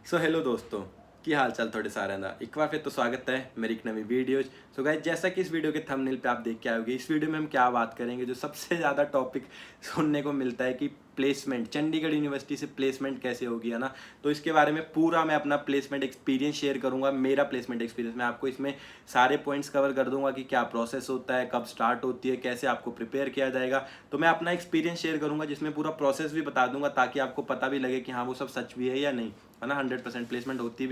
So hello दोस्तों, की हाल चाल थोड़े सारे ना एक बार फिर तो स्वागत है मेरी एक नवी वीडियो। सो गाइस, जैसा कि इस वीडियो के थंबनेल पे आप देख के आओगे, इस वीडियो में हम क्या बात करेंगे, जो सबसे ज़्यादा टॉपिक सुनने को मिलता है कि प्लेसमेंट, चंडीगढ़ यूनिवर्सिटी से प्लेसमेंट कैसे होगी, है ना। तो इसके बारे में पूरा मैं अपना प्लेसमेंट एक्सपीरियंस शेयर करूंगा। मेरा प्लेसमेंट एक्सपीरियंस मैं आपको इसमें सारे पॉइंट्स कवर कर दूंगा कि क्या प्रोसेस होता है, कब स्टार्ट होती है, कैसे आपको प्रिपेयर किया जाएगा। तो मैं अपना एक्सपीरियंस शेयर करूंगा जिसमें पूरा प्रोसेस भी बता दूंगा, ताकि आपको पता भी लगे कि हाँ वो सब सच भी है या नहीं, है ना। 100% प्लेसमेंट होती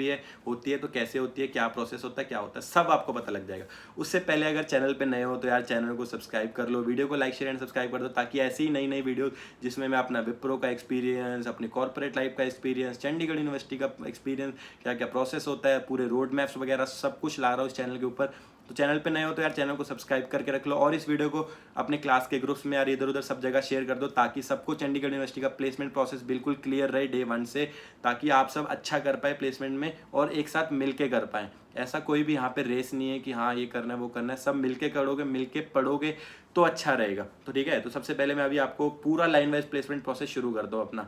है तो कैसे होती है, क्या प्रोसेस होता है, क्या होता है, सब आपको पता लग जाएगा। उससे पहले अगर चैनल पे नए हो तो यार चैनल को सब्सक्राइब कर लो, वीडियो को लाइक शेयर एंड सब्सक्राइब कर दो, ताकि ऐसी ही नई नई वीडियो जिसमें मैं अपना विप्रो का एक्सपीरियंस, अपनी कॉर्पोरेट लाइफ का एक्सपीरियंस, चंडीगढ़ यूनिवर्सिटी का एक्सपीरियंस, क्या क्या प्रोसेस होता है, पूरे रोड मैप्स वगैरह सब कुछ ला रहा हूँ इस चैनल के ऊपर। तो चैनल पे नए हो तो यार चैनल को सब्सक्राइब करके रख लो, और इस वीडियो को अपने क्लास के ग्रुप्स में यार इधर उधर सब जगह शेयर कर दो, ताकि सबको चंडीगढ़ यूनिवर्सिटी का प्लेसमेंट प्रोसेस बिल्कुल क्लियर रहे डे वन से, ताकि आप सब अच्छा कर पाए प्लेसमेंट में और एक साथ मिलके कर पाए। ऐसा कोई भी यहाँ पे रेस नहीं है कि हाँ ये करना है वो करना है, सब मिलके करोगे, मिलके पढ़ोगे तो अच्छा रहेगा। तो ठीक है, तो सबसे पहले मैं अभी आपको पूरा लाइन वाइज प्लेसमेंट प्रोसेस शुरू कर दो अपना।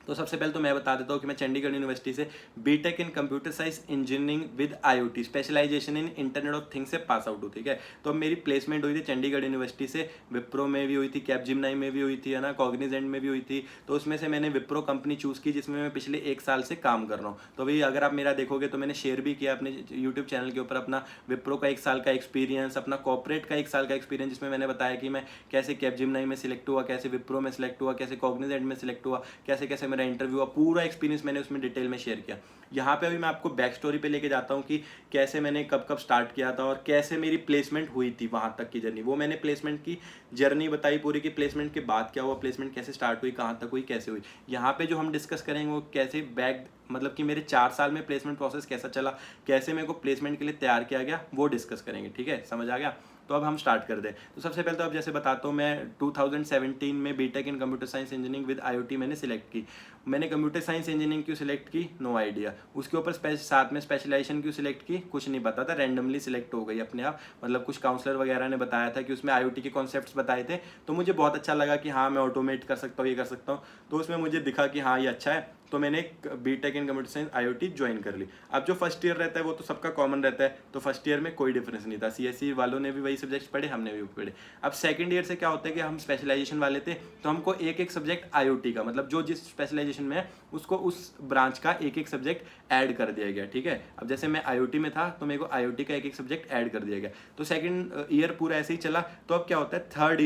तो सबसे पहले तो मैं बता देता हूँ कि मैं चंडीगढ़ यूनिवर्सिटी से BTech in computer science engineering with IoT specialization in internet of things से पास आउट हूँ, ठीक है। तो अब मेरी प्लेसमेंट हुई थी चंडीगढ़ यूनिवर्सिटी से, विप्रो में भी हुई थी, कैपजिमनाई में भी हुई थी, है ना, कॉग्निजेंट में भी हुई थी। तो उसमें से मैंने विप्रो कंपनी चूज की, जिसमें मैं पिछले 1 साल से काम कर रहा हूँ। तो भाई अगर आप मेरा देखोगे तो मैंने शेयर भी किया अपने यूट्यूब चैनल के ऊपर अपना विप्रो का 1 साल का एक्सपीरियंस, अपना कॉर्पोरेट का 1 साल का एक्सपीरियंस, जिसमें मैंने बताया कि मैं कैसे कैपजिमनाई में सिलेक्ट हुआ, कैसे विप्रो में सिलेक्ट हुआ, कैसे कॉग्निजेंट में सिलेक्ट हुआ, कैसे कैसे मेरा इंटरव्यू हुआ, पूरा एक्सपीरियंस मैंने उसमें डिटेल में शेयर किया। यहाँ पे अभी मैं आपको बैक स्टोरी पे लेके जाता हूँ कि कैसे मैंने कब कब स्टार्ट किया था और कैसे मेरी प्लेसमेंट हुई थी, वहाँ तक की जर्नी। वो मैंने प्लेसमेंट की जर्नी बताई पूरी, कि प्लेसमेंट के बाद क्या हुआ, प्लेसमेंट कैसे स्टार्ट हुई, कहाँ तक हुई, कैसे हुई। यहाँ पे जो हम डिस्कस करेंगे वो कैसे बैक, मतलब कि मेरे 4 साल में प्लेसमेंट प्रोसेस कैसा चला, कैसे मेरे को प्लेसमेंट के लिए तैयार किया गया, वो डिस्कस करेंगे, ठीक है, समझ आ गया। तो अब हम स्टार्ट कर दें। तो सबसे पहले तो अब जैसे बताता हूँ, मैं 2017 में BTech in computer science engineering with IoT मैंने सिलेक्ट की। मैंने कंप्यूटर साइंस इंजीनियरिंग क्यों सिलेक्ट की, नो आइडिया। उसके ऊपर साथ में स्पेशलाइजेशन क्यों सिलेक्ट की, कुछ नहीं पता था, रैंडमली सिलेक्ट हो गई अपने आप। मतलब कुछ काउंसलर वगैरह ने बताया था कि उसमें आईओटी के कॉन्सेप्ट्स बताए थे, तो मुझे बहुत अच्छा लगा कि हाँ मैं ऑटोमेट कर सकता हूँ, ये कर सकता हूँ। तो उसमें मुझे दिखा कि हाँ ये अच्छा है, तो मैंने BTech in computer science IoT join कर ली। अब जो फर्स्ट ईयर रहता है वो तो सबका कॉमन रहता है, तो फर्स्ट ईयर में कोई डिफरेंस नहीं था, सीएससी वालों ने भी वही सब्जेक्ट्स पढ़े, हमने भी पढ़े। अब सेकंड ईयर से क्या होता है कि हम स्पेशलाइजेशन वाले थे, तो हमको एक एक सब्जेक्ट आईओटी का, मतलब जो जिस स्पेशलाइजेशन में है उसको उस ब्रांच का एक एक सब्जेक्ट ऐड कर दिया गया, ठीक है। अब जैसे मैं आईओटी में था तो मेरे को आईओटी का एक एक सब्जेक्ट ऐड कर दिया गया, तो सेकंड ईयर पूरा ऐसे ही चला। तो अब क्या होता है, थर्ड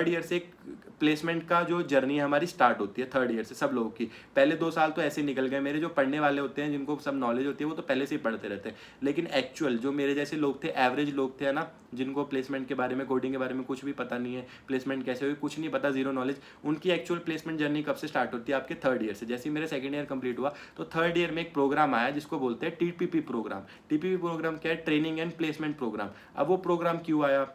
ईयर से एक प्लेसमेंट का जो जर्नी हमारी स्टार्ट होती है थर्ड ईयर से सब लोगों की। पहले 2 साल तो ऐसे निकल गए मेरे, जो पढ़ने वाले होते हैं जिनको सब नॉलेज होती है वो तो पहले से ही पढ़ते रहते हैं। लेकिन एक्चुअल जो मेरे जैसे लोग थे, एवरेज लोग थे ना, जिनको प्लेसमेंट के बारे में, कोडिंग के बारे में कुछ भी पता नहीं है, प्लेसमेंट कैसे हुई कुछ नहीं पता, जीरो नॉलेज, उनकी एक्चुअल प्लेसमेंट जर्नी कब से स्टार्ट होती है, आपके थर्ड ईयर से। जैसे ही मेरे सेकंड ईयर कंप्लीट हुआ तो थर्ड ईयर में एक प्रोग्राम आया जिसको बोलते हैं टीपीपी प्रोग्राम। टीपीपी प्रोग्राम क्या है, ट्रेनिंग एंड प्लेसमेंट प्रोग्राम। अब वो प्रोग्राम क्यों आया,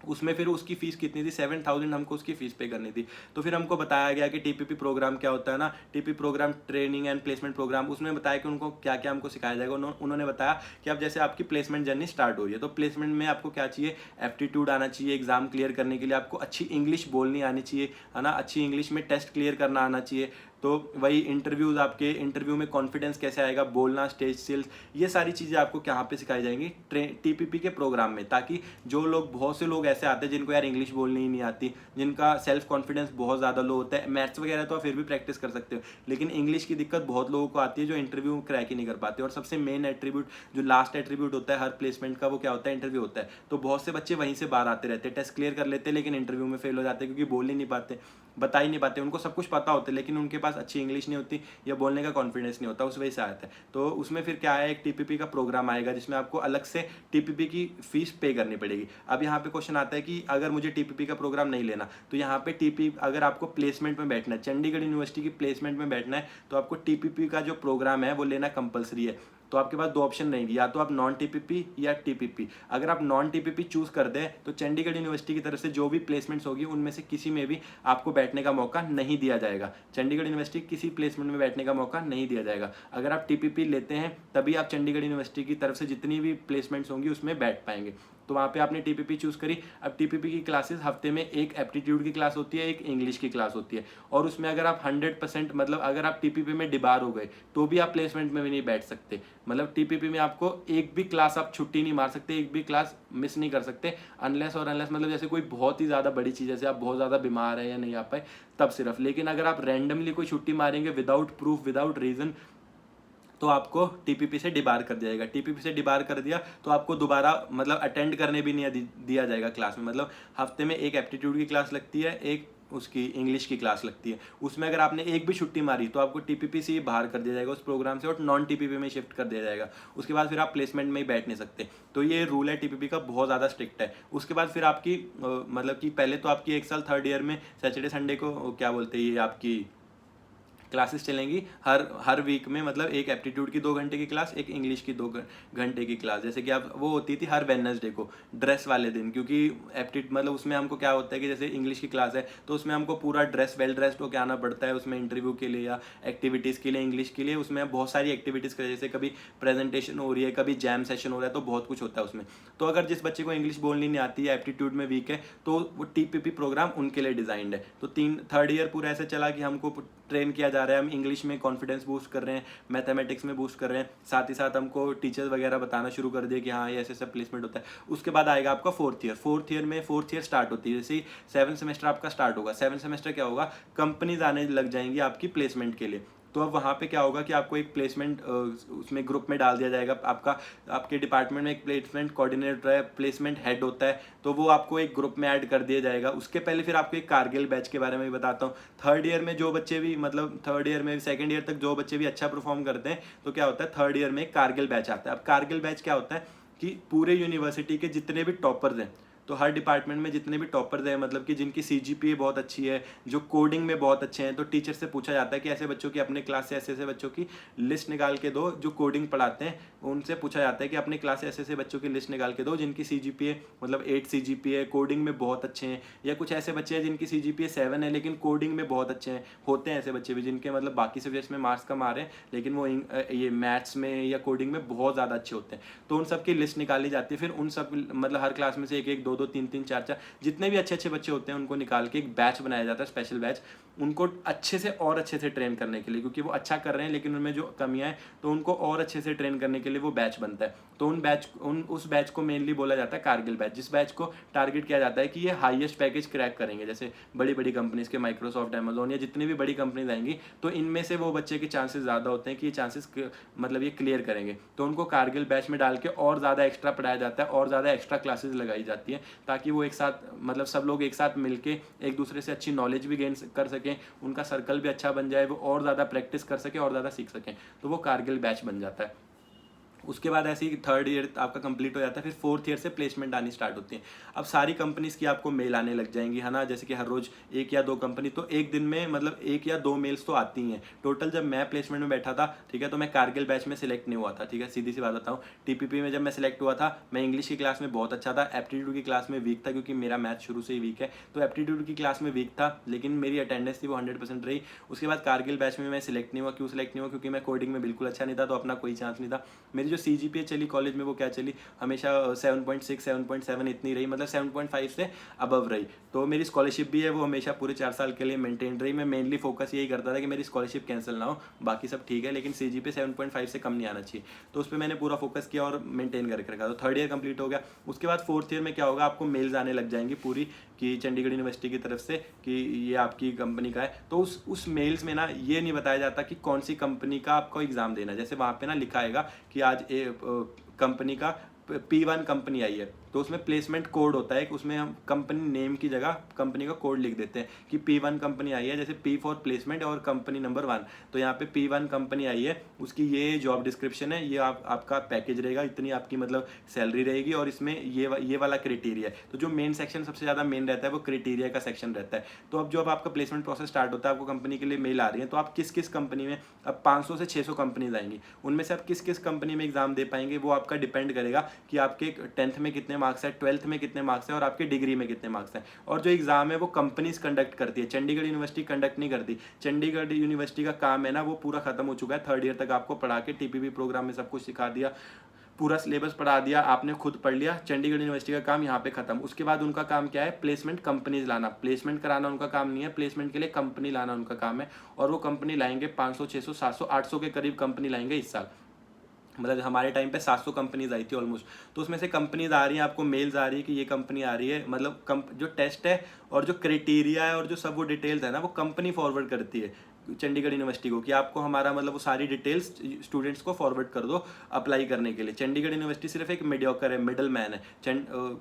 उसमें फिर उसकी फीस कितनी थी, 7,000 हमको उसकी फीस पे करनी थी। तो फिर हमको बताया गया कि टीपीपी प्रोग्राम क्या होता है ना, TP program training and placement program. उसमें बताया कि उनको क्या क्या हमको सिखाया जाएगा। उन्होंने बताया कि अब जैसे आपकी प्लेसमेंट जर्नी स्टार्ट हो रही है, तो प्लेसमेंट में आपको क्या चाहिए, एप्टीट्यूड आना चाहिए, एग्जाम क्लियर करने के लिए आपको अच्छी इंग्लिश बोलनी आनी चाहिए, है ना, अच्छी इंग्लिश में टेस्ट क्लियर करना आना चाहिए। तो वही इंटरव्यूज, आपके इंटरव्यू में कॉन्फिडेंस कैसे आएगा, बोलना, स्टेज स्किल्स, ये सारी चीज़ें आपको कहाँ पे सिखाई जाएंगी, टीपीपी के प्रोग्राम में। ताकि जो लोग, बहुत से लोग ऐसे आते हैं जिनको यार इंग्लिश बोलनी ही नहीं आती, जिनका सेल्फ कॉन्फिडेंस बहुत ज़्यादा लो होता है, मैथ्स वगैरह तो आप फिर भी प्रैक्टिस कर सकते हो, लेकिन इंग्लिश की दिक्कत बहुत लोगों को आती है, जो इंटरव्यू क्रैक ही नहीं कर पाते। और सबसे मेन एट्रीब्यूट, जो लास्ट एट्रीब्यूट होता है हर प्लेसमेंट का, वो क्या होता है, इंटरव्यू होता है। तो बहुत से बच्चे वहीं से बाहर आते रहते हैं, टेस्ट क्लियर कर लेते हैं लेकिन इंटरव्यू में फेल हो जाते हैं, क्योंकि बोल ही नहीं पाते, बता ही नहीं पाते। उनको सब कुछ पता होता है लेकिन उनके पास अच्छी इंग्लिश नहीं होती या बोलने का कॉन्फिडेंस नहीं होता, उस वजह से आता है। तो उसमें फिर क्या है, एक टीपीपी का प्रोग्राम आएगा जिसमें आपको अलग से टीपीपी की फीस पे करनी पड़ेगी। अब यहाँ पे क्वेश्चन आता है कि अगर मुझे टीपीपी का प्रोग्राम नहीं लेना, तो यहाँ पे टीपी, अगर आपको प्लेसमेंट में बैठना है, चंडीगढ़ यूनिवर्सिटी की प्लेसमेंट में बैठना है, तो आपको टीपीपी का जो प्रोग्राम है वो लेना कंपलसरी है। तो आपके पास दो ऑप्शन रहेंगे, या तो आप नॉन टीपीपी या टीपीपी। अगर आप नॉन टीपीपी चूज कर दें तो चंडीगढ़ यूनिवर्सिटी की तरफ से जो भी प्लेसमेंट्स होगी उनमें से किसी में भी आपको बैठने का मौका नहीं दिया जाएगा। चंडीगढ़ यूनिवर्सिटी किसी प्लेसमेंट में बैठने का मौका नहीं दिया जाएगा। अगर आप टीपीपी लेते हैं तभी आप चंडीगढ़ यूनिवर्सिटी की तरफ से जितनी भी प्लेसमेंट्स होंगी उसमें बैठ पाएंगे। तो वहाँ पे आपने टीपीपी चूज़ करी। अब टीपीपी की क्लासेस हफ्ते में एक एप्टीट्यूड की क्लास होती है, एक इंग्लिश की क्लास होती है, और उसमें अगर आप 100% मतलब अगर आप टीपीपी में डिबार हो गए तो भी आप प्लेसमेंट में भी नहीं बैठ सकते। मतलब टीपीपी में आपको एक भी क्लास आप छुट्टी नहीं मार सकते, एक भी क्लास मिस नहीं कर सकते, अनलेस और अनलेस मतलब जैसे कोई बहुत ही ज़्यादा बड़ी चीज़, जैसे आप बहुत ज़्यादा बीमार है या नहीं आ पाए तब सिर्फ। लेकिन अगर आप रैंडमली कोई छुट्टी मारेंगे विदाउट प्रूफ विदाउट रीज़न तो आपको टीपीपी से डिबार कर दिया जाएगा। टीपीपी से डिबार कर दिया तो आपको दोबारा मतलब अटेंड करने भी नहीं दिया जाएगा क्लास में। मतलब हफ्ते में एक एप्टीट्यूड की क्लास लगती है, एक उसकी इंग्लिश की क्लास लगती है, उसमें अगर आपने एक भी छुट्टी मारी तो आपको टीपीपी से ही बाहर कर दिया जाएगा उस प्रोग्राम से, और नॉन टीपीपी में शिफ्ट कर दिया जाएगा। उसके बाद फिर आप प्लेसमेंट में ही बैठ नहीं सकते। तो ये रूल है टीपीपी का, बहुत ज़्यादा स्ट्रिक्ट है। उसके बाद फिर आपकी मतलब कि पहले तो आपकी एक साल थर्ड ईयर में सैटरडे संडे को क्या बोलते हैं, ये आपकी क्लासेस चलेंगी हर हर वीक में। मतलब एक एप्टीट्यूड की 2 घंटे की क्लास, एक इंग्लिश की 2 घंटे की क्लास। जैसे कि आप वो होती थी हर वेडनेसडे को, ड्रेस वाले दिन, क्योंकि मतलब उसमें हमको क्या होता है कि जैसे इंग्लिश की क्लास है तो उसमें हमको पूरा वेल ड्रेस्ड होकर आना पड़ता है उसमें इंटरव्यू के लिए या एक्टिविटीज़ के लिए। इंग्लिश के लिए उसमें बहुत सारी एक्टिविटीज़ करें, जैसे कभी प्रेजेंटेशन हो रही है, कभी जैम सेशन हो रहा है, तो बहुत कुछ होता है उसमें। तो अगर जिस बच्चे को इंग्लिश बोलनी नहीं आती है, एप्टीट्यूड में वीक है, तो वो टीपीपी प्रोग्राम उनके लिए डिजाइंड है। तो थर्ड ईयर पूरा ऐसे चला कि हमको ट्रेन किया जा रहा है, हम इंग्लिश में कॉन्फिडेंस बूस्ट कर रहे हैं, मैथमेटिक्स में बूस्ट कर रहे हैं, साथ ही साथ हमको टीचर्स वगैरह बताना शुरू कर दिए कि हाँ ये ऐसे ऐसा प्लेसमेंट होता है। उसके बाद आएगा आपका fourth year. Fourth year start होती है, जैसे ही 7 सेमेस्टर आपका स्टार्ट होगा। 7 सेमेस्टर क्या होगा, कंपनीज आने लग जाएंगी आपकी प्लेसमेंट के लिए। तो अब वहाँ पे क्या होगा कि आपको एक प्लेसमेंट उसमें ग्रुप में डाल दिया जाएगा। आपके डिपार्टमेंट में एक प्लेसमेंट कोऑर्डिनेटर है, प्लेसमेंट हेड होता है, तो वो आपको एक ग्रुप में ऐड कर दिया जाएगा। उसके पहले फिर आपको एक कारगिल बैच के बारे में भी बताता हूँ। थर्ड ईयर में जो बच्चे भी मतलब थर्ड ईयर में सेकंड ईयर तक जो बच्चे भी अच्छा परफॉर्म करते हैं तो क्या होता है, थर्ड ईयर में एक कारगिल बैच आता है। अब कारगिल बैच क्या होता है कि पूरे यूनिवर्सिटी के जितने भी टॉपर्स हैं, तो हर डिपार्टमेंट में जितने भी टॉपर्स हैं, मतलब कि जिनकी सीजीपीए बहुत अच्छी है, जो कोडिंग में बहुत अच्छे हैं, तो टीचर से पूछा जाता है कि ऐसे बच्चों की अपने क्लास से ऐसे ऐसे बच्चों की लिस्ट निकाल के दो जो कोडिंग पढ़ाते हैं। उनसे पूछा जाता है कि अपने क्लास से ऐसे ऐसे बच्चों की लिस्ट निकाल के दो जिनकी सीजीपीए मतलब 8 सीजीपीए, कोडिंग में बहुत अच्छे हैं। या कुछ ऐसे बच्चे हैं जिनकी सीजीपीए 7 है लेकिन कोडिंग में बहुत अच्छे हैं। होते हैं ऐसे बच्चे भी जिनके मतलब बाकी सब्जेक्ट्स में मार्क्स कम आ रहे हैं लेकिन वो ये मैथ्स में या कोडिंग में बहुत ज़्यादा अच्छे होते हैं। तो उन सब की लिस्ट निकाली जाती है। फिर उन सब मतलब हर क्लास में से एक एक, दो दो, तीन तीन, चार चार जितने भी अच्छे अच्छे बच्चे होते हैं उनको निकाल के एक बैच बनाया जाता है, स्पेशल बैच, उनको अच्छे से और अच्छे से ट्रेन करने के लिए, क्योंकि वो अच्छा कर रहे हैं लेकिन उनमें जो कमियां हैं तो उनको और अच्छे से ट्रेन करने के लिए वो बैच बनता है। तो उस बैच को मेनली बोला जाता है कारगिल बैच, जिस बैच को टारगेट किया जाता है कि ये हाईएस्ट पैकेज क्रैक करेंगे। जैसे बड़ी बड़ी कंपनीज के माइक्रोसॉफ्ट, अमेजोन या जितनी भी बड़ी कंपनीज आएंगी तो इनमें से वो बच्चे के चांसेस ज़्यादा होते हैं कि ये चांसेस मतलब ये क्लियर करेंगे। तो उनको कारगिल बैच में डाल के और ज़्यादा एक्स्ट्रा पढ़ाया जाता है और ज़्यादा एक्स्ट्रा क्लासेस लगाई जाती है ताकि वो एक साथ मतलब सब लोग एक साथ मिलके एक दूसरे से अच्छी नॉलेज भी गेन कर सकें, उनका सर्कल भी अच्छा बन जाए, वो और ज़्यादा प्रैक्टिस कर सकें और ज़्यादा सीख सकें। तो वो कारगिल बैच बन जाता है। उसके बाद ऐसे ही थर्ड ईयर आपका कंप्लीट हो जाता है, फिर फोर्थ ईयर से प्लेसमेंट आनी स्टार्ट होती है। अब सारी कंपनीज की आपको मेल आने लग जाएंगी, है ना, जैसे कि हर रोज एक या दो कंपनी, तो एक दिन में मतलब एक या दो मेल्स तो आती हैं टोटल। जब मैं प्लेसमेंट में बैठा था, ठीक है, तो मैं कारगिल बैच में सिलेक्ट नहीं हुआ था, ठीक है, सीधी सी बात बताऊँ। टीपीपी में जब मैं सिलेक्ट हुआ था, मैं इंग्लिश की क्लास में बहुत अच्छा था, एप्टीट्यूड की क्लास में वीक था क्योंकि मेरा मैथ शुरू से ही वीक है, तो एप्टीट्यूड की क्लास में वीक था लेकिन मेरी अटेंडेंस थी वो 100% रही। उसके बाद कारगिल बैच में मैं सिलेक्ट नहीं हुआ। क्यों सिलेक्ट नहीं हुआ? क्योंकि मैं कोडिंग में बिल्कुल अच्छा नहीं था, तो अपना कोई चांस नहीं था। मेरी जो सीजीपीए चली कॉलेज में वो क्या चली, हमेशा 7.6 7.7 इतनी रही, मतलब 7.5 से अबव रही। तो मेरी स्कॉलरशिप भी है वो हमेशा पूरे 4 साल के लिए मेंटेन रही। मैं मेनली फोकस यही करता था कि मेरी स्कॉलरशिप कैंसिल ना हो, बाकी सब ठीक है लेकिन सीजीपीए 7.5 से कम नहीं आना चाहिए। तो उस पर मैंने पूरा फोकस किया और मेंटेन करके रखा। तो थर्ड ईयर कंप्लीट हो गया। उसके बाद फोर्थ ईयर में क्या होगा, आपको मेल्स आने लग जाएंगी पूरी कि चंडीगढ़ यूनिवर्सिटी की तरफ से कि ये आपकी कंपनी का है। तो उस मेल्स में ना ये नहीं बताया जाता कि कौन सी कंपनी का आपको एग्ज़ाम देना है। जैसे वहाँ पे ना लिखा आएगा कि आज कंपनी का P1 कंपनी आई है, तो उसमें प्लेसमेंट कोड होता है, उसमें हम कंपनी नेम की जगह कंपनी का कोड लिख देते हैं कि P1 कंपनी आई है, जैसे P फॉर प्लेसमेंट और कंपनी नंबर 1। तो यहाँ पे P1 कंपनी आई है, उसकी ये जॉब डिस्क्रिप्शन है, ये आपका पैकेज रहेगा, इतनी आपकी मतलब सैलरी रहेगी और इसमें ये वाला क्राइटेरिया है। तो जो मेन सेक्शन सबसे ज़्यादा मेन रहता है वो क्राइटेरिया का सेक्शन रहता है। तो अब जो आपका प्लेसमेंट प्रोसेस स्टार्ट होता है, आपको कंपनी के लिए मेल आ रही है, तो आप किस किस कंपनी में, अब 500 से 600 कंपनीज आएंगी, उनमें से आप किस किस कंपनी में एग्जाम दे पाएंगे वो आपका डिपेंड करेगा कि आपके 10th में कितने मार्क्स है, 12th में कितने मार्क्स है और आपके डिग्री में कितने मार्क्स हैं। और जो एग्जाम है वो कंपनीज कंडक्ट करती है, चंडीगढ़ यूनिवर्सिटी कंडक्ट नहीं करती। चंडीगढ़ यूनिवर्सिटी का काम है ना वो पूरा खत्म हो चुका है, थर्ड ईयर तक आपको पढ़ा के टीपीपी प्रोग्राम में सब कुछ सिखा दिया, पूरा सिलेबस पढ़ा दिया, आपने खुद पढ़ लिया, चंडीगढ़ यूनिवर्सिटी का काम यहाँ पे खत्म। उसके बाद उनका काम क्या है, प्लेसमेंट कंपनीज लाना। प्लेसमेंट कराना उनका काम नहीं है, प्लेसमेंट के लिए कंपनी लाना उनका काम है। और वो कंपनी लाएंगे 500 600 700 800 के करीब कंपनी लाएंगे इस साल। मतलब हमारे टाइम पे 700 कंपनीज आई थी ऑलमोस्ट। तो उसमें से कंपनीज आ रही हैं, आपको मेल्स आ रही है कि ये कंपनी आ रही है। मतलब जो टेस्ट है और जो क्राइटेरिया है और जो सब वो डिटेल्स है ना, वो कंपनी फॉरवर्ड करती है चंडीगढ़ यूनिवर्सिटी को कि आपको हमारा मतलब वो सारी डिटेल्स स्टूडेंट्स को फॉरवर्ड कर दो अप्लाई करने के लिए। चंडीगढ़ यूनिवर्सिटी सिर्फ एक मीडियोकर है, मिडल मैन है।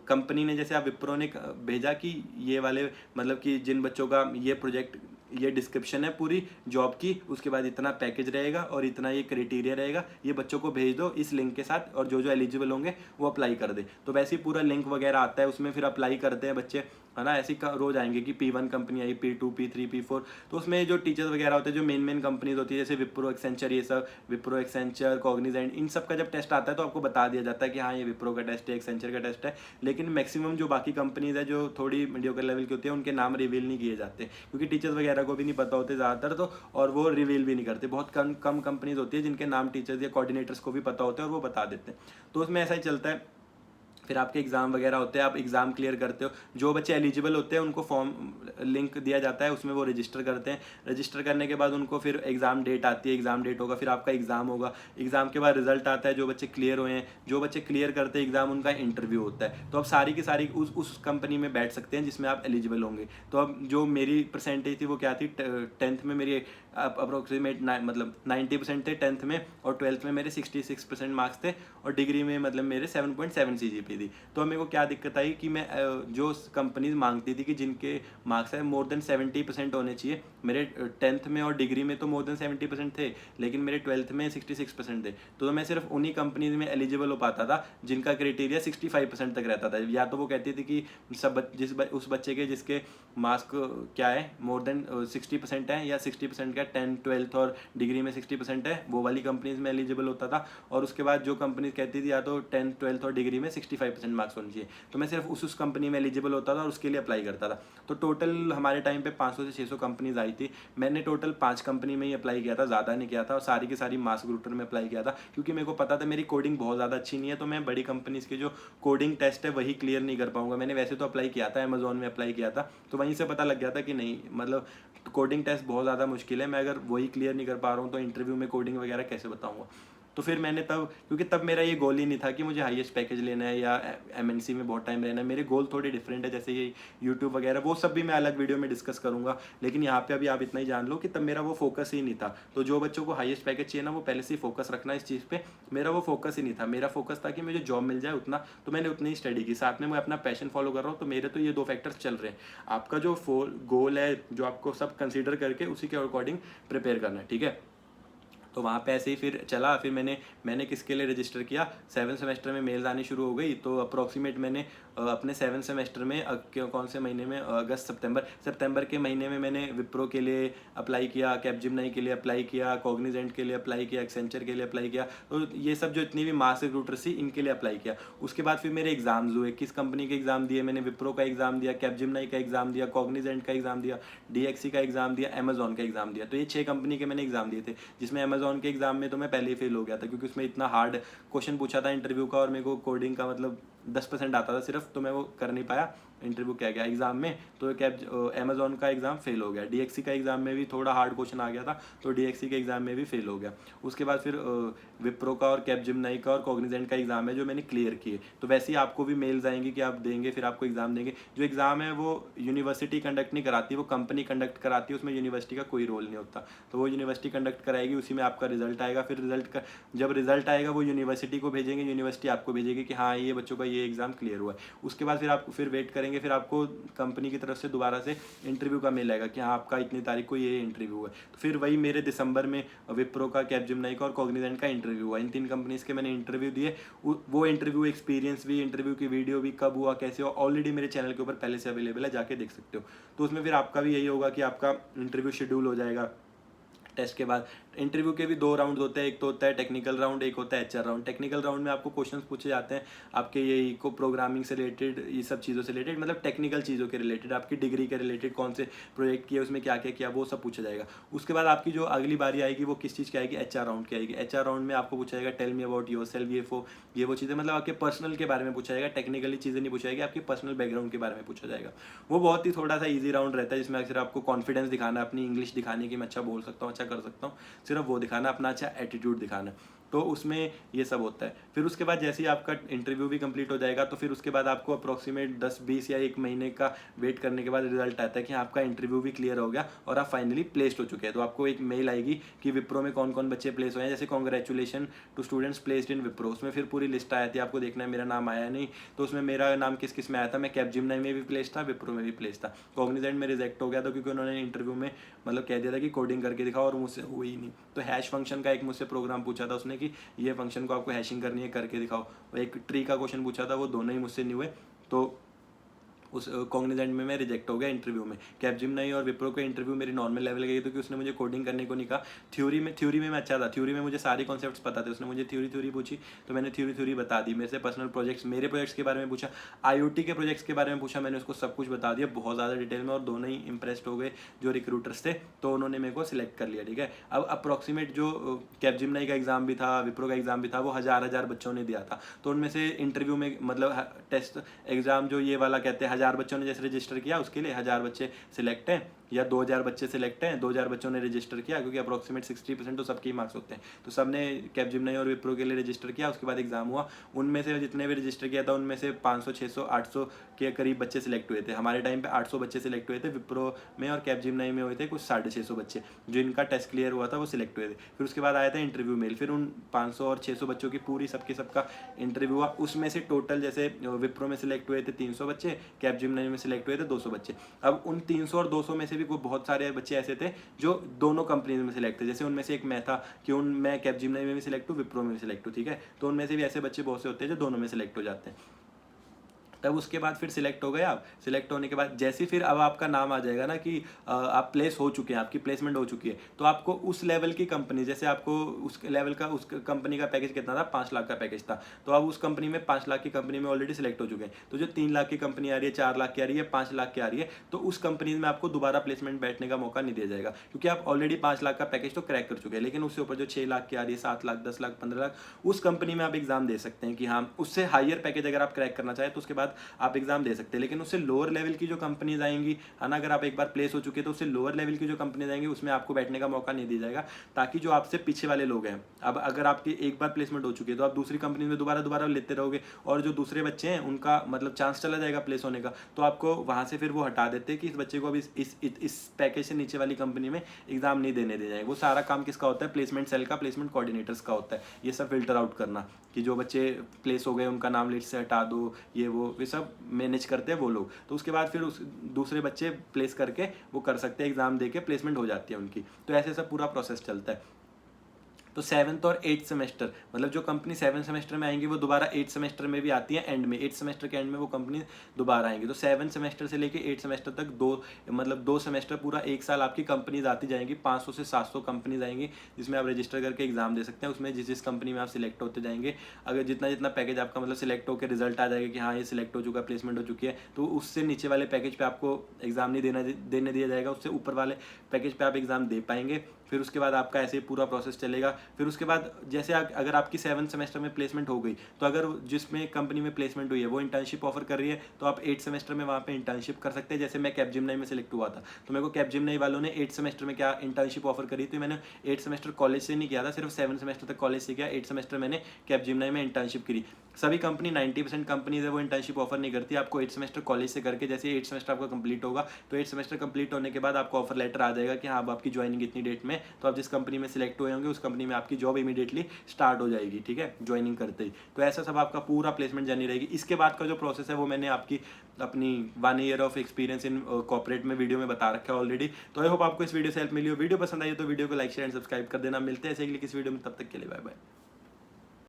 कंपनी ने जैसे आप विप्रो ने भेजा कि ये वाले मतलब कि जिन बच्चों का ये प्रोजेक्ट, ये डिस्क्रिप्शन है पूरी जॉब की, उसके बाद इतना पैकेज रहेगा और इतना ये क्राइटेरिया रहेगा, ये बच्चों को भेज दो इस लिंक के साथ, और जो जो एलिजिबल होंगे वो अप्लाई कर दे। तो वैसे ही पूरा लिंक वगैरह आता है, उसमें फिर अप्लाई करते हैं बच्चे, है ना। ऐसी रोज आएंगे कि P1 कंपनी आई, P2 P3 P4। तो उसमें जो टीचर्स वगैरह होते हैं, जो मेन कंपनीज होती है, जैसे विप्रो एक्सेंचर, ये सब विप्रो एक्सेंचर कॉग्निजेंट, इन सब का जब टेस्ट आता है तो आपको बता दिया जाता है कि हाँ ये विप्रो का टेस्ट है, एक्सेंचर का टेस्ट है। लेकिन मैक्सिमम जो बाकी कंपनीज है जो थोड़ी मीडियोकर लेवल की होती है, उनके नाम रिवील नहीं किए जाते, क्योंकि टीचर्स वगैरह को भी नहीं पता होते ज़्यादातर तो, और वो रिवील भी नहीं करते। बहुत कम कंपनीज होती है जिनके नाम टीचर्स या कोऑर्डिनेटर्स को भी पता होते हैं और वो बता देते हैं। तो उसमें ऐसा ही चलता है। फिर आपके एग्ज़ाम वगैरह होते हैं, आप एग्ज़ाम क्लियर करते हो। जो बच्चे एलिजिबल होते हैं उनको फॉर्म लिंक दिया जाता है, उसमें वो रजिस्टर करते हैं। रजिस्टर करने के बाद उनको फिर एग्ज़ाम डेट आती है, एग्ज़ाम डेट होगा, फिर आपका एग्ज़ाम होगा। एग्ज़ाम के बाद रिजल्ट आता है, जो बच्चे क्लियर हुए हैं, जो बच्चे क्लियर करते हैं एग्ज़ाम, उनका इंटरव्यू होता है। तो अब सारी की सारी उस कंपनी में बैठ सकते हैं जिसमें आप एलिजिबल होंगे। तो अब जो मेरी परसेंटेज थी वो क्या थी, 10th में मेरी अप्रोक्सीमेट मतलब 90% थे 10th में, और 12th में मेरे 66% मार्क्स थे, और डिग्री में मतलब मेरे 7.7 CGPA थी। तो मेरे को क्या दिक्कत आई कि मैं जो कंपनीज मांगती थी कि जिनके मार्क्स है मोर देन 70% होने चाहिए, मेरे 10th में और डिग्री में तो मोर देन 70% थे, लेकिन मेरे 12th में 66% थे। तो मैं सिर्फ उन्हीं कंपनीज में एलिजिबल हो पाता था जिनका क्राइटेरिया 65% तक रहता था। या तो वो कहती थी कि उस बच्चे के जिसके मार्क्स क्या है मोर देन 60% है, या 60% का 10th 12th और डिग्री में 60% है, वो वाली कंपनीज में एलिजिबल होता था। और उसके बाद जो कंपनीज कहती थी या तो 10th 12th और डिग्री में 65% मार्क्स होने चाहिए, तो मैं सिर्फ उस कंपनी में एलिजिबल होता था और उसके लिए अप्लाई करता था। तो टोटल हमारे टाइम पे 500 से 600 कंपनीज आई थी। मैंने टोटल 5 कंपनी में ही अप्लाई किया था, ज़्यादा नहीं किया था, और सारी की सारी मास रिक्रूटर में अप्लाई किया था, क्योंकि मेरे को पता था मेरी कोडिंग बहुत ज़्यादा अच्छी नहीं है, तो मैं बड़ी कंपनीज के जो कोडिंग टेस्ट है वही क्लियर नहीं कर पाऊंगा। मैंने वैसे तो अप्लाई किया था, अमेजोन में अप्लाई किया था, तो वहीं से पता लग गया था कि नहीं, मतलब कोडिंग टेस्ट बहुत ज़्यादा मुश्किल है, मैं अगर वही क्लियर नहीं कर पा रहा हूँ तो इंटरव्यू में कोडिंग वगैरह कैसे बताऊँगा। तो फिर मैंने क्योंकि तब मेरा ये गोल ही नहीं था कि मुझे हाईएस्ट पैकेज लेना है या MNC में बहुत टाइम रहना है। मेरे गोल थोड़े डिफरेंट है, जैसे ये यूट्यूब वगैरह, वो सब भी मैं अलग वीडियो में डिस्कस करूंगा। लेकिन यहाँ पे अभी आप इतना ही जान लो कि तब मेरा वो फोकस ही नहीं था। तो जो बच्चों को हाईएस्ट पैकेज चाहिए ना, वो पहले से ही फोकस रखना इस चीज़ पे, मेरा वो फोकस ही नहीं था। मेरा फोकस था कि मुझे जॉब मिल जाए उतना, तो मैंने उतनी ही स्टडी की, साथ में मैं अपना पैशन फॉलो कर रहा हूँ। तो मेरे तो ये 2 फैक्टर्स चल रहे हैं। आपका जो गोल है, जो आपको सब कंसिडर करके उसी के अकॉर्डिंग प्रिपेयर करना है, ठीक है। तो वहाँ पे ऐसे ही फिर चला। फिर मैंने किसके लिए रजिस्टर किया, 7th सेमेस्टर में मेल्स आनी शुरू हो गई। तो अप्रोक्सीमेट मैंने अपने 7th सेमेस्टर में कौन से महीने में, अगस्त सितंबर के महीने में मैंने विप्रो के लिए अप्लाई किया, कैपजेमिनी के लिए अप्लाई किया, कॉग्निजेंट के लिए अप्लाई किया, एक्सेंचर के लिए अप्लाई किया। तो ये सब जो इतनी भी मास रिक्रूटर्स थी इनके लिए अप्लाई किया। उसके बाद फिर मेरे एग्जाम्स हुए, किस कंपनी के एग्जाम दिए मैंने, विप्रो का एग्जाम दिया, कैपजेमिनी का एग्जाम दिया, कॉग्निजेंट का एग्जाम दिया, DXC का एग्जाम दिया, अमेजोन का एग्जाम दिया। तो ये 6 कंपनी के मैंने एग्जाम दिए थे, जिसमें अमेजोन के एग्जाम में तो मैं पहले ही फेल हो गया था, क्योंकि उसमें इतना हार्ड क्वेश्चन पूछा था इंटरव्यू का, और मेरे को कोडिंग का मतलब 10% आता था सिर्फ, तो मैं वो कर नहीं पाया। इंटरव्यू क्या गया एग्जाम में, तो अमेजोन का एग्जाम फेल हो गया। DXC का एग्जाम में भी थोड़ा हार्ड क्वेश्चन आ गया था, तो DXC के एग्जाम में भी फेल हो गया। उसके बाद फिर विप्रो का और कैपजेमिनी का और कॉग्निजेंट का एग्जाम है जो मैंने क्लियर किए। तो वैसे ही आपको भी मेल्स आएंगे कि आप देंगे, फिर आपको एग्जाम देंगे। जो एग्जाम है वो यूनिवर्सिटी कंडक्ट नहीं कराती, वो कंपनी कंडक्ट कराती है, उसमें यूनिवर्सिटी का कोई रोल नहीं होता। तो वो यूनिवर्सिटी कंडक्ट कराएगी, उसी में आपका रिजल्ट आएगा। फिर जब रिजल्ट आएगा वो यूनिवर्सिटी को भेजेंगे, यूनिवर्सिटी आपको भेजेगी कि हाँ ये बच्चों का ये एग्जाम क्लियर हुआ है। उसके बाद फिर आपको फिर वेट करेंगे, फिर आपको कंपनी की तरफ से दोबारा से इंटरव्यू का मेल आएगा कि हाँ आपका इतनी तारीख को ये इंटरव्यू हुआ है। तो फिर वही मेरे दिसंबर में विप्रो का, कैपजेमिनी का और कॉग्निजेंट का इंटरव्यू हुआ। इन 3 कंपनीज के मैंने इंटरव्यू दिए। वो इंटरव्यू एक्सपीरियंस भी, इंटरव्यू की वीडियो भी, कब हुआ कैसे हुआ, ऑलरेडी मेरे चैनल के ऊपर पहले से अवेलेबल है, जाके देख सकते हो। तो उसमें फिर आपका भी यही होगा कि आपका इंटरव्यू शेड्यूल हो जाएगा, टेस्ट के बाद इंटरव्यू के भी 2 राउंड होते हैं, एक तो होता है टेक्निकल राउंड, एक होता है एचआर राउंड। टेक्निकल राउंड में आपको क्वेश्चंस पूछे जाते हैं आपके ये इको प्रोग्रामिंग से रिलेटेड, ये सब चीज़ों से रिलेटेड, मतलब टेक्निकल चीज़ों के रिलेटेड, आपकी डिग्री के रिलेटेड, कौन से प्रोजेक्ट किए, उसमें क्या क्या किया, वो सब पूछा जाएगा। उसके बाद आपकी जो अगली बारी आएगी वो किस चीज़ की आएगी, एचआर राउंड की आएगी। एचआर राउंड में आपको पूछा जाएगा tell me about yourself, ये वो चीज़ें, मतलब आपके पर्सनल के बारे में पूछा जाएगा, टेक्निकली चीज़ें नहीं पूछा जाएगी, आपकी पर्सनल बैकग्राउंड के बारे में पूछा जाएगा। वो बहुत ही थोड़ा सा ईजी राउंड रहता है, जिसमें सिर्फ आपको कॉन्फिडेंस दिखाना, अपनी इंग्लिश दिखाने की मैं अच्छा बोल सकता हूँ, अच्छा कर सकता हूँ, सिर्फ वो दिखाना, अपना अच्छा एटीट्यूड दिखाना। तो उसमें ये सब होता है। फिर उसके बाद जैसे ही आपका इंटरव्यू भी कंप्लीट हो जाएगा, तो फिर उसके बाद आपको अप्रॉक्सीमेट 10-20 या 1 महीने का वेट करने के बाद रिजल्ट आता है कि आपका इंटरव्यू भी क्लियर हो गया और आप फाइनली प्लेस्ड हो चुके हैं। तो आपको एक मेल आएगी कि विप्रो में कौन कौन बच्चे प्लेस हुए हैं, जैसे congratulation to students placed in Wipro, उसमें फिर पूरी लिस्ट आया थी, आपको देखना है मेरा नाम आया नहीं, तो उसमें मेरा नाम किस किस में आया था, मैं कैपजेमिनी में भी प्लेस था, विप्रो में भी प्लेस था। कॉग्निजेंट में रिजेक्ट हो गया था क्योंकि उन्होंने इंटरव्यू में मतलब कह दिया था कि कोडिंग करके दिखाओ, और मुझसे हुई ही नहीं। तो हैश फंक्शन का एक मुझसे प्रोग्राम पूछा था उसने कि ये फंक्शन को आपको हैशिंग करनी है, करके दिखाओ। एक ट्री का क्वेश्चन पूछा था, वो दोनों ही मुझसे नहीं हुए, तो उस कॉग्निजेंट में मैं रिजेक्ट हो गया इंटरव्यू में। कैपजेमिनी और विप्रो के इंटरव्यू मेरी नॉर्मल लेवल गई, तो कि उसने मुझे कोडिंग करने को नहीं कहा। थ्योरी में मैं अच्छा था, थ्योरी में मुझे सारे कॉन्सेप्ट्स पता थे, उसने मुझे थ्योरी पूछी तो मैंने थ्योरी बता दी। मेरे से पर्सनल प्रोजेक्ट्स, मेरे प्रोजेक्ट्स के बारे में पूछा, IoT के प्रोजेक्ट्स के बारे में पूछा, मैंने उसको सब कुछ बता दिया बहुत ज़्यादा डिटेल में, और दोनों ही इंप्रेस्ड हो गए जो रिक्रूटर्स थे, तो उन्होंने मेरे को सिलेक्ट कर लिया। ठीक है, अब अप्रॉक्सीमेट जो कैपजेमिनी का एग्जाम भी था, विप्रो का एग्जाम भी था, वो हज़ार बच्चों ने दिया था। तो उनमें से इंटरव्यू में मतलब टेस्ट एग्जाम जो ये वाला कहते हैं 1000 बच्चों ने जैसे रजिस्टर किया, उसके लिए 1000 बच्चे सिलेक्ट हैं, या 2000 बच्चे सिलेक्ट हैं, 2000 बच्चों ने रजिस्टर किया, क्योंकि अप्रॉक्सीमेट 60% तो सबके मार्क्स होते हैं, तो सबने कैपजेमिनी और विप्रो के लिए रजिस्टर किया। उसके बाद एग्जाम हुआ, उनमें से जितने भी रजिस्टर किया था उनमें से 500 600 800 के करीब बच्चे सिलेक्ट हुए थे। हमारे टाइम पे 800 बच्चे सिलेक्ट हुए थे, विप्रो में और कैपजेमिनी में हुए थे कुछ 650 बच्चे, जो इनका टेस्ट क्लियर हुआ था वो सिलेक्ट हुए थे। फिर उसके बाद आया था इंटरव्यू मेल, फिर उन 500 और 600 बच्चों की पूरी सबका इंटरव्यू हुआ। उसमें से टोटल जैसे विप्रो में सिलेक्ट हुए थे 300 बच्चे, कैपजेमिनी में सिलेक्ट हुए थे 200 बच्चे। अब उन 300 और 200 में से भी बहुत सारे बच्चे ऐसे थे जो दोनों कंपनीज में सिलेक्ट थे, जैसे उनमें से एक मैं था कि मैं कैपजेमिनी में भी सिलेक्ट हूँ, विप्रो में भी सिलेक्ट हूँ। ठीक है, तो उनमें से भी ऐसे बच्चे बहुत से होते हैं जो दोनों में सिलेक्ट हो जाते हैं। तब उसके बाद फिर सिलेक्ट हो गए आप। सिलेक्ट होने के बाद जैसे फिर अब आपका नाम आ जाएगा ना कि आप प्लेस हो चुके हैं, आपकी प्लेसमेंट हो चुकी है, तो आपको उस लेवल की कंपनी, जैसे आपको उस लेवल का उस कंपनी का पैकेज कितना था, 5 लाख का पैकेज था, तो अब उस कंपनी में 5 लाख की कंपनी में ऑलरेडी सिलेक्ट हो चुके हैं। तो जो 3 लाख की कंपनी आ रही है, 4 लाख की आ रही है, 5 लाख की आ रही है, तो उस कंपनी में आपको दोबारा प्लेसमेंट बैठने का मौका नहीं दिया जाएगा, क्योंकि आप ऑलरेडी 5 लाख का पैकेज तो क्रैक कर चुके हैं। लेकिन उससे ऊपर जो 6 लाख की आ रही है, 7 लाख, 10 लाख, 15 लाख, उस कंपनी में आप एग्जाम दे सकते हैं कि हाँ, उससे हायर पैकेज अगर आप क्रैक करना चाहें तो उसके बाद आप एग्जाम दे सकते हैं। लेकिन उससे लोअर लेवल की जो कंपनीज आएंगी, है ना, अगर आप एक बार प्लेस हो चुके तो उससे लोअर लेवल की जो कंपनीज आएंगी उसमें आपको बैठने का मौका नहीं दिया जाएगा, ताकि जो आपसे पीछे वाले लोग हैं, अब अगर आपकी एक बार प्लेसमेंट हो चुकी है तो आप दूसरी कंपनी में दोबारा लेते रहोगे, और जो दूसरे बच्चे हैं उनका मतलब चांस चला जाएगा प्लेस होने का, तो आपको वहां से फिर वो हटा देते हैं कि इस बच्चे को अब इस पैकेज से नीचे वाली कंपनी में एग्जाम नहीं देने दे जाएंगे। वो सारा काम किसका होता है, प्लेसमेंट सेल का, प्लेसमेंट कोऑर्डिनेटर्स का होता है, ये सब फिल्टर आउट करना कि जो बच्चे प्लेस हो गए उनका नाम लिस्ट से हटा दो, ये सब मैनेज करते हैं वो लोग। तो उसके बाद फिर उस दूसरे बच्चे प्लेस करके वो कर सकते हैं, एग्जाम देके प्लेसमेंट हो जाती है उनकी। तो ऐसे सब पूरा प्रोसेस चलता है। तो 7th और 8th सेमेस्टर, मतलब जो कंपनी 7th सेमेस्टर में आएंगी वो दोबारा 8th सेमेस्टर में भी आती है, एंड में 8th सेमेस्टर के एंड में वो कंपनी दोबारा आएंगी। तो 7th सेमेस्टर से लेके 8th सेमेस्टर तक दो सेमेस्टर, पूरा 1 साल आपकी कंपनीज आती जाएंगी। 500 से 700 कंपनीज आएंगी जिसमें आप रजिस्टर करके एग्जाम दे सकते हैं। उसमें जिस कंपनी में आप सिलेक्ट होते जाएंगे, अगर जितना पैकेज आपका मतलब सिलेक्ट होकर रिजल्ट आ जाएगा कि हाँ ये सिलेक्ट हो चुका, प्लेसमेंट हो चुकी है, तो उससे नीचे वाले पैकेज पे आपको एग्जाम नहीं देने दिया जाएगा, उससे ऊपर वाले पैकेज पे आप एग्जाम दे पाएंगे। फिर उसके बाद आपका ऐसे ही पूरा प्रोसेस चलेगा। फिर उसके बाद जैसे अगर आपकी 7th सेमेस्टर में प्लेसमेंट हो गई, तो अगर जिसमें कंपनी में प्लेसमेंट हुई है वो इंटर्नशिप ऑफर कर रही है, तो आप 8th सेमेस्टर में वहाँ पे इंटर्नशिप कर सकते हैं। जैसे मैं कैपजेमिनी में सिलेक्ट हुआ था, तो मेरे को कैपजेमिनी वालों ने 8th सेमेस्टर में क्या इंटर्नशिप ऑफर करी थी। मैंने 8th सेमेस्टर कॉलेज से नहीं किया था, सिर्फ 7th सेमेस्टर तक कॉलेज से किया। 8th सेमेस्टर मैंने कैपजेमिनी में इंटर्नशिप करी। सभी कंपनी 90% कंपनीज है वो इंटर्नशिप ऑफर नहीं करती, आपको 8th सेमेस्टर कॉलेज से करके, जैसे 8th सेमेस्टर आपका कंप्लीट होगा तो 8th सेमेस्टर कंप्लीट होने के बाद आपको ऑफर लेटर आ जाएगा कि हाँ अब आपकी ज्वाइनिंग इतनी डेट में, तो आप जिस कंपनी में सिलेक्ट हुए होंगे उस कंपनी में आपकी जॉब इमीडिएटली स्टार्ट हो जाएगी। ठीक है, ज्वाइनिंग करते ही। तो ऐसा सब आपका पूरा प्लेसमेंट जर्नी रहेगी। इसके बाद का जो प्रोसेस है वो मैंने आपकी अपनी 1 year of experience in corporate में वीडियो में बता रखा है ऑलरेडी। तो आई होप आपको इस वीडियो से हेल्प मिली हो। वीडियो पसंद आई हो तो वीडियो को लाइक शेयर एंड सब्सक्राइब कर देना। मिलते हैं ऐसे अगली किसी वीडियो में, तब तक के लिए बाय बाय।